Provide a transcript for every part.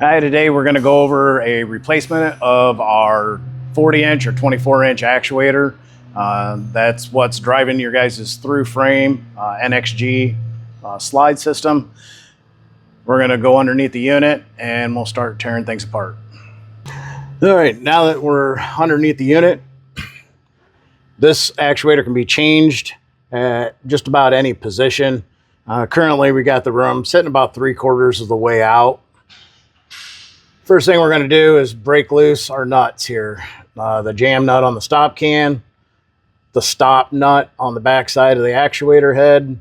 Hi, today we're going to go over a replacement of our 40-inch or 24-inch actuator. That's what's driving your guys' through frame NXG slide system. We're going to go underneath the unit and we'll start tearing things apart. All right, now that we're underneath the unit, this actuator can be changed at just about any position. Currently, we got the room sitting about 3/4 of the way out. First thing we're going to do is break loose our nuts here. The jam nut on the stop can, the stop nut on the back side of the actuator head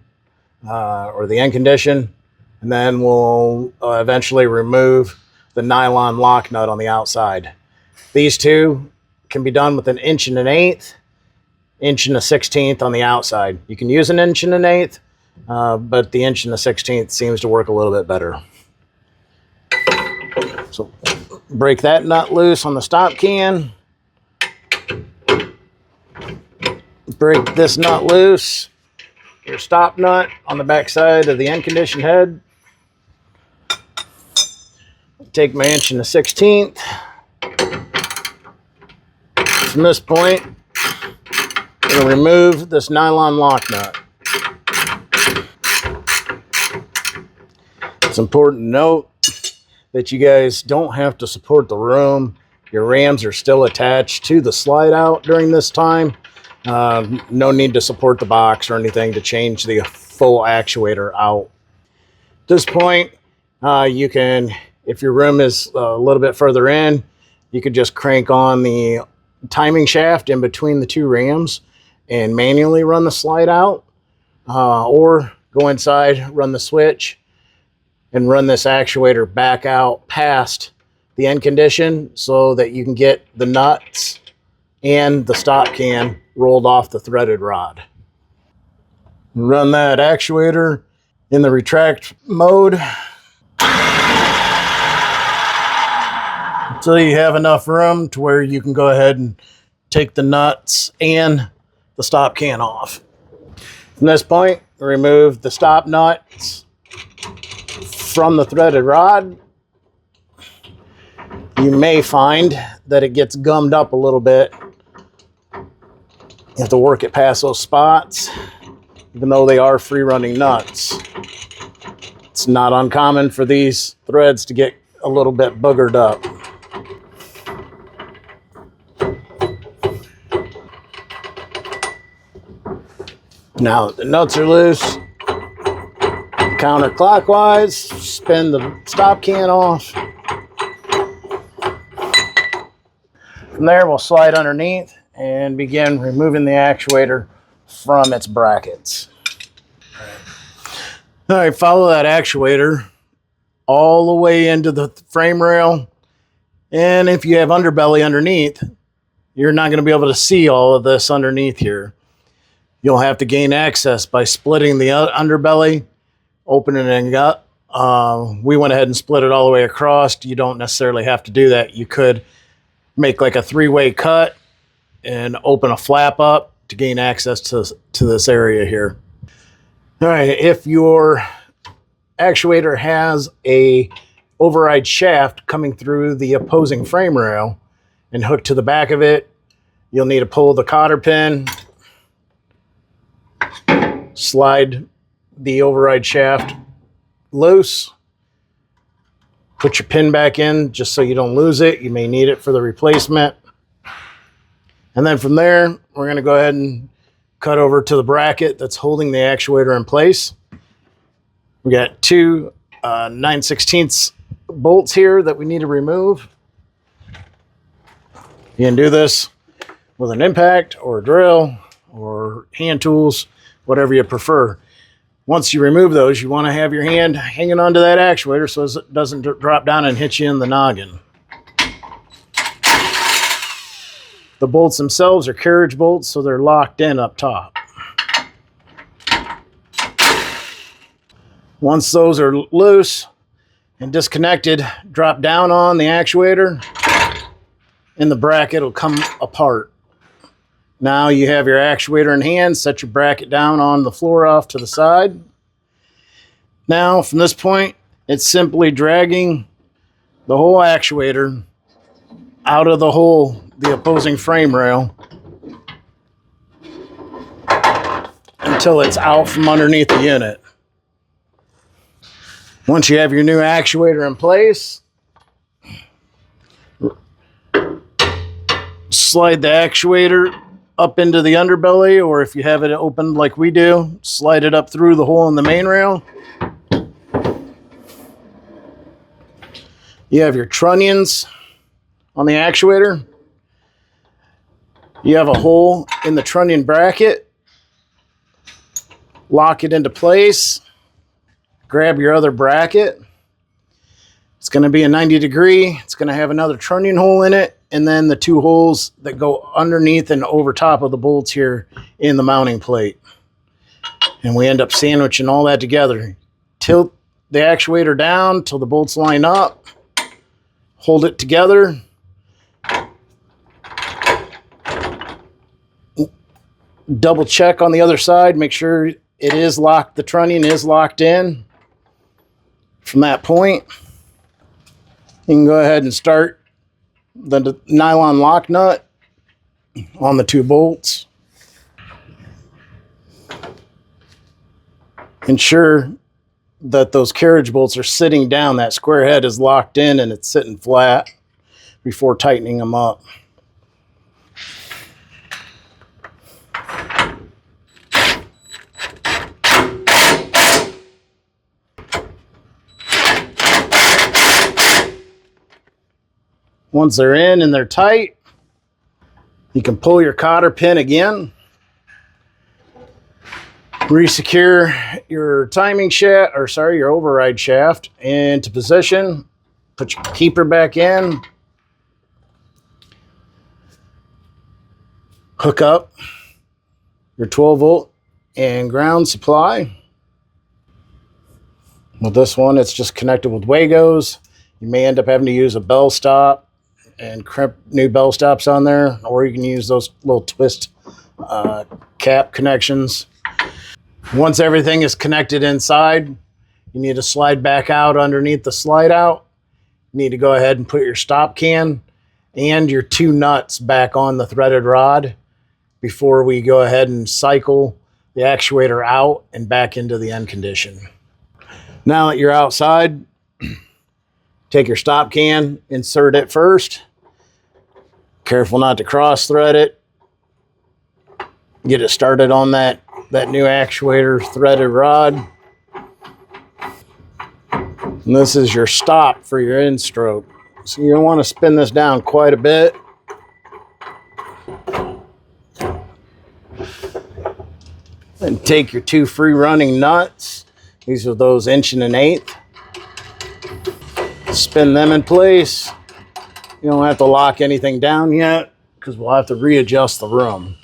or the end condition, and then we'll eventually remove the nylon lock nut on the outside. These two can be done with 1 1/8 inch, 1 1/16 on the outside. You can use 1 1/8, but the 1 1/16 seems to work a little bit better. So break that nut loose on the stop can. Break this nut loose, your stop nut on the back side of the end condition head. Take my 1 1/16. From this point, I'm going to remove this nylon lock nut. It's important to note that you guys don't have to support the room. Your rams are still attached to the slide out during this time. No need to support the box or anything to change the full actuator out. At this point, you can, if your room is a little bit further in, you could just crank on the timing shaft in between the two rams and manually run the slide out, or go inside, run the switch, and run this actuator back out past the end condition so that you can get the nuts and the stop can rolled off the threaded rod. Run that actuator in the retract mode until you have enough room to where you can go ahead and take the nuts and the stop can off. From this point, remove the stop nuts from the threaded rod. You may find that it gets gummed up a little bit. You have to work it past those spots, even though they are free running nuts. It's not uncommon for these threads to get a little bit boogered up. Now that the nuts are loose, counterclockwise, spin the stop can off. From there, we'll slide underneath and begin removing the actuator from its brackets. All right, follow that actuator all the way into the frame rail. And if you have underbelly underneath, you're not going to be able to see all of this underneath here. You'll have to gain access by splitting the underbelly, opening it up. We went ahead and split it all the way across. You don't necessarily have to do that. You could make like a 3-way cut and open a flap up to gain access to this area here. All right, if your actuator has a override shaft coming through the opposing frame rail and hooked to the back of it, you'll need to pull the cotter pin, slide the override shaft loose, put your pin back in just so you don't lose it. You may need it for the replacement. And then from there, we're going to go ahead and cut over to the bracket that's holding the actuator in place. We got two 9/16 bolts here that we need to remove. You can do this with an impact or a drill or hand tools, whatever you prefer. Once you remove those, you want to have your hand hanging onto that actuator so it doesn't drop down and hit you in the noggin. The bolts themselves are carriage bolts, so they're locked in up top. Once those are loose and disconnected, drop down on the actuator and the bracket will come apart. Now you have your actuator in hand, set your bracket down on the floor off to the side. Now from this point, it's simply dragging the whole actuator out of the opposing frame rail until it's out from underneath the unit. Once you have your new actuator in place, slide the actuator up into the underbelly, or if you have it open like we do, slide it up through the hole in the main rail. You have your trunnions on the actuator. You have a hole in the trunnion bracket. Lock it into place. Grab your other bracket. It's going to be a 90-degree. It's going to have another trunnion hole in it, and then the two holes that go underneath and over top of the bolts here in the mounting plate. And we end up sandwiching all that together. Tilt the actuator down till the bolts line up. Hold it together. Double check on the other side. Make sure it is locked. The trunnion is locked in. From that point, you can go ahead and start the nylon lock nut on the two bolts. Ensure that those carriage bolts are sitting down. That square head is locked in and it's sitting flat before tightening them up. Once they're in and they're tight, you can pull your cotter pin again. Resecure your timing shaft, your override shaft into position. Put your keeper back in. Hook up your 12-volt and ground supply. With this one, it's just connected with Wagos. You may end up having to use a bell stop and crimp new bell stops on there, or you can use those little twist cap connections. Once everything is connected inside, you need to slide back out underneath the slide out. You need to go ahead and put your stop can and your two nuts back on the threaded rod before we go ahead and cycle the actuator out and back into the end condition. Now that you're outside, take your stop can, insert it first. Careful not to cross thread it. Get it started on that new actuator threaded rod. And this is your stop for your instroke. So you want to spin this down quite a bit. And take your two free running nuts. These are those 1 1/8. Spin them in place. You don't have to lock anything down yet because we'll have to readjust the room.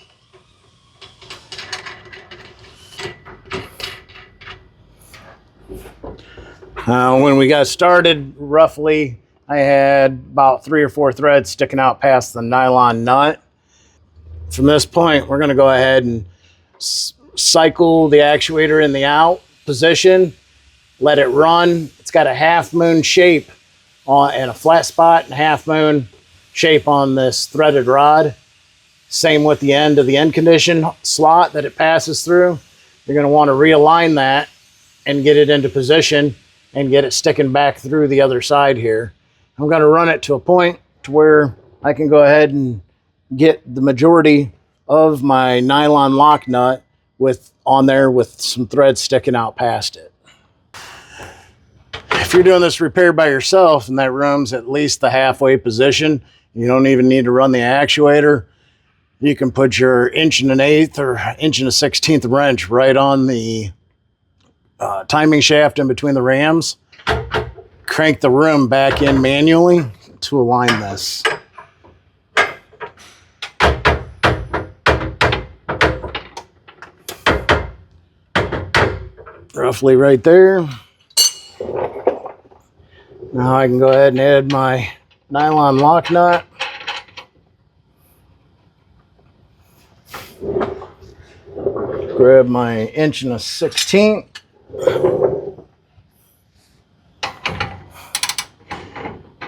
When we got started, roughly, I had about 3 or 4 threads sticking out past the nylon nut. From this point, we're going to go ahead and cycle the actuator in the out position, let it run. It's got a half moon shape and a flat spot and a half moon shape on this threaded rod. Same with the end of the end condition slot that it passes through. You're going to want to realign that and get it into position and get it sticking back through the other side here. I'm going to run it to a point to where I can go ahead and get the majority of my nylon lock nut on there with some threads sticking out past it. If you're doing this repair by yourself and that room's at least the halfway position, you don't even need to run the actuator. You can put your 1 1/8 or 1 1/16 wrench right on the timing shaft in between the rams. Crank the room back in manually to align this. Roughly right there. Now I can go ahead and add my nylon lock nut. Grab my 1 1/16.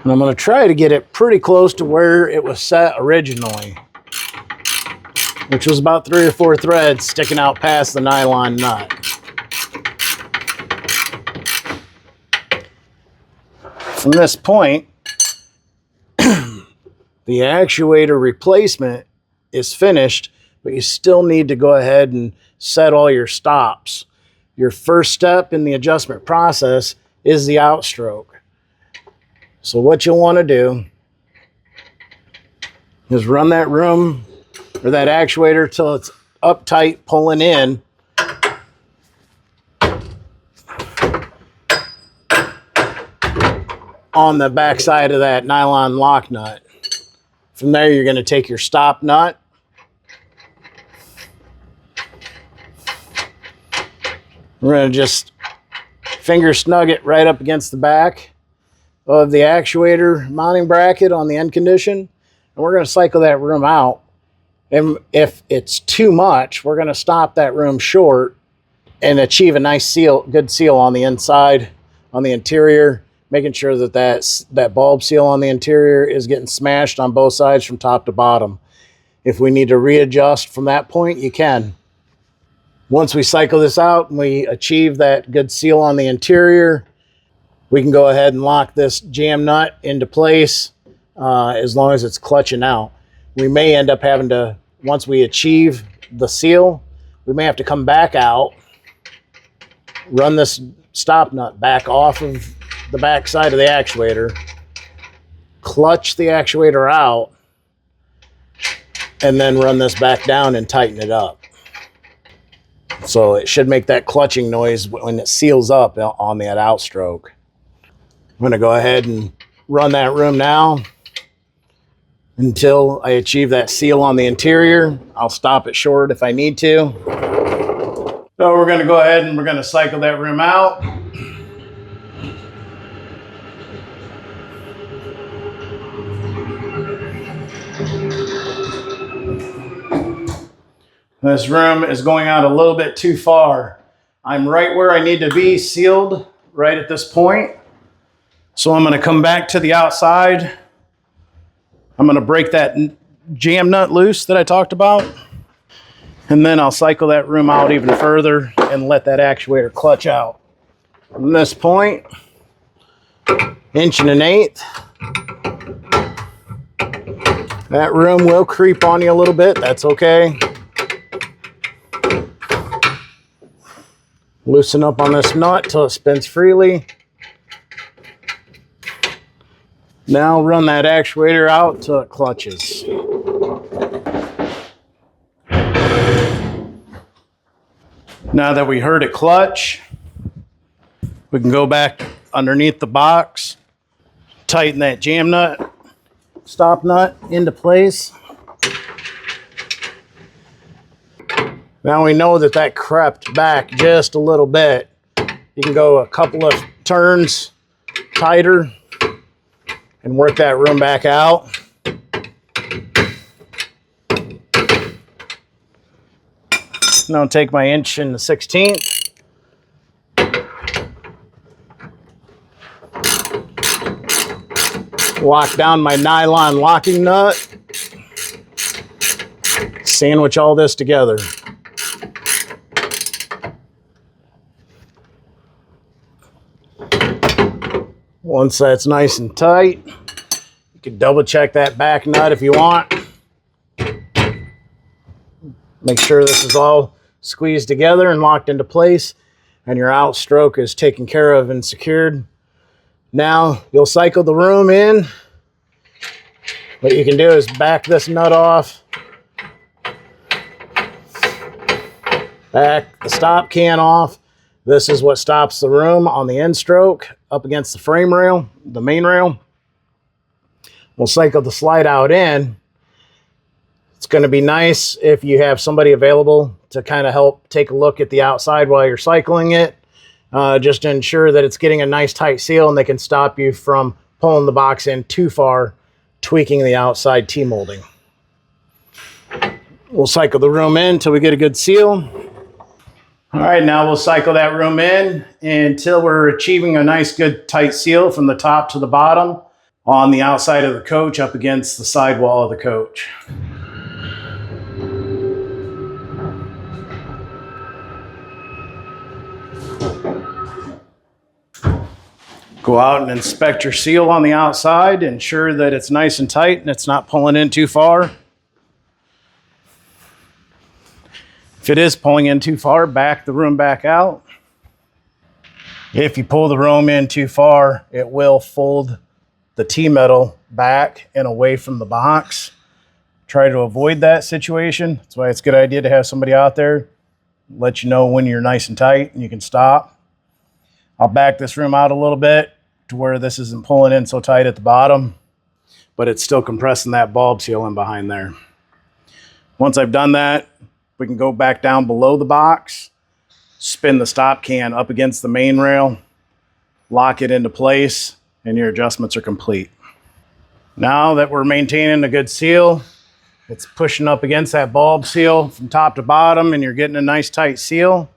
And I'm going to try to get it pretty close to where it was set originally, which was about 3 or 4 threads sticking out past the nylon nut. From this point, the actuator replacement is finished, but you still need to go ahead and set all your stops. Your first step in the adjustment process is the outstroke. So what you'll want to do is run that room or that actuator till it's uptight, pulling in. On the back side of that nylon lock nut. From there, you're going to take your stop nut. We're going to just finger snug it right up against the back of the actuator mounting bracket on the end condition. And we're going to cycle that room out. And if it's too much, we're going to stop that room short and achieve a nice seal, good seal on the inside, on the interior, making sure that that bulb seal on the interior is getting smashed on both sides from top to bottom. If we need to readjust from that point, you can. Once we cycle this out and we achieve that good seal on the interior, we can go ahead and lock this jam nut into place as long as it's clutching out. We may end up having to, once we achieve the seal, we may have to come back out, run this stop nut back off of the back side of the actuator, clutch the actuator out, and then run this back down and tighten it up. So it should make that clutching noise when it seals up on that outstroke. I'm going to go ahead and run that room now until I achieve that seal on the interior. I'll stop it short if I need to. So we're going to go ahead and we're going to cycle that room out. This room is going out a little bit too far. I'm right where I need to be sealed right at this point. So I'm going to come back to the outside. I'm going to break that jam nut loose that I talked about. And then I'll cycle that room out even further and let that actuator clutch out. From this point, 1 1/8 inches. That room will creep on you a little bit. That's okay. Loosen up on this nut till it spins freely. Now run that actuator out till it clutches. Now that we heard it clutch, we can go back underneath the box, tighten that jam nut, stop nut into place. Now we know that that crept back just a little bit. You can go a couple of turns tighter and work that room back out. Now take my 1 1/16. Lock down my nylon locking nut. Sandwich all this together. Once that's nice and tight, you can double check that back nut if you want. Make sure this is all squeezed together and locked into place, and your outstroke is taken care of and secured. Now you'll cycle the room in. What you can do is back this nut off, back the stop can off. This is what stops the room on the instroke up against the frame rail, the main rail. We'll cycle the slide out in. It's going to be nice if you have somebody available to kind of help take a look at the outside while you're cycling it, just to ensure that it's getting a nice tight seal and they can stop you from pulling the box in too far, tweaking the outside T-molding. We'll cycle the room in until we get a good seal. All right, now we'll cycle that room in until we're achieving a nice good tight seal from the top to the bottom. on the outside of the coach up against the sidewall of the coach. Go out and inspect your seal on the outside, ensure that it's nice and tight and it's not pulling in too far. If it is pulling in too far, back the room back out. If you pull the room in too far, it will fold the T-metal back and away from the box. Try to avoid that situation. That's why it's a good idea to have somebody out there let you know when you're nice and tight and you can stop. I'll back this room out a little bit to where this isn't pulling in so tight at the bottom, but it's still compressing that bulb seal in behind there. Once I've done that, we can go back down below the box, spin the stop can up against the main rail, lock it into place, and your adjustments are complete. Now that we're maintaining a good seal, it's pushing up against that bulb seal from top to bottom and you're getting a nice tight seal.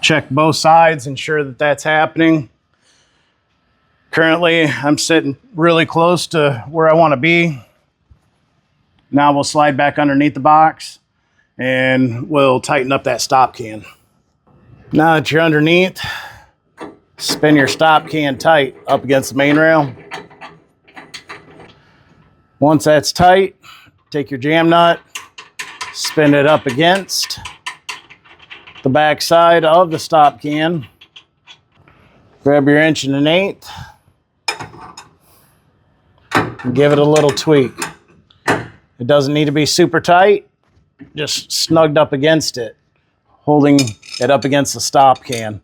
Check both sides, ensure that that's happening. Currently, I'm sitting really close to where I want to be. Now we'll slide back underneath the box and we'll tighten up that stop can. Now that you're underneath, spin your stop can tight up against the main rail. Once that's tight, take your jam nut, spin it up against the back side of the stop can. Grab your 1 1/8 and give it a little tweak. It doesn't need to be super tight, just snugged up against it, holding it up against the stop can.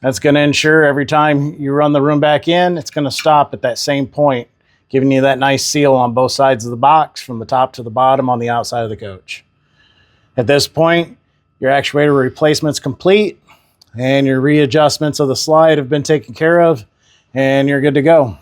That's going to ensure every time you run the room back in, it's going to stop at that same point, giving you that nice seal on both sides of the box from the top to the bottom on the outside of the coach. At this point, your actuator replacement's complete and your readjustments of the slide have been taken care of and you're good to go.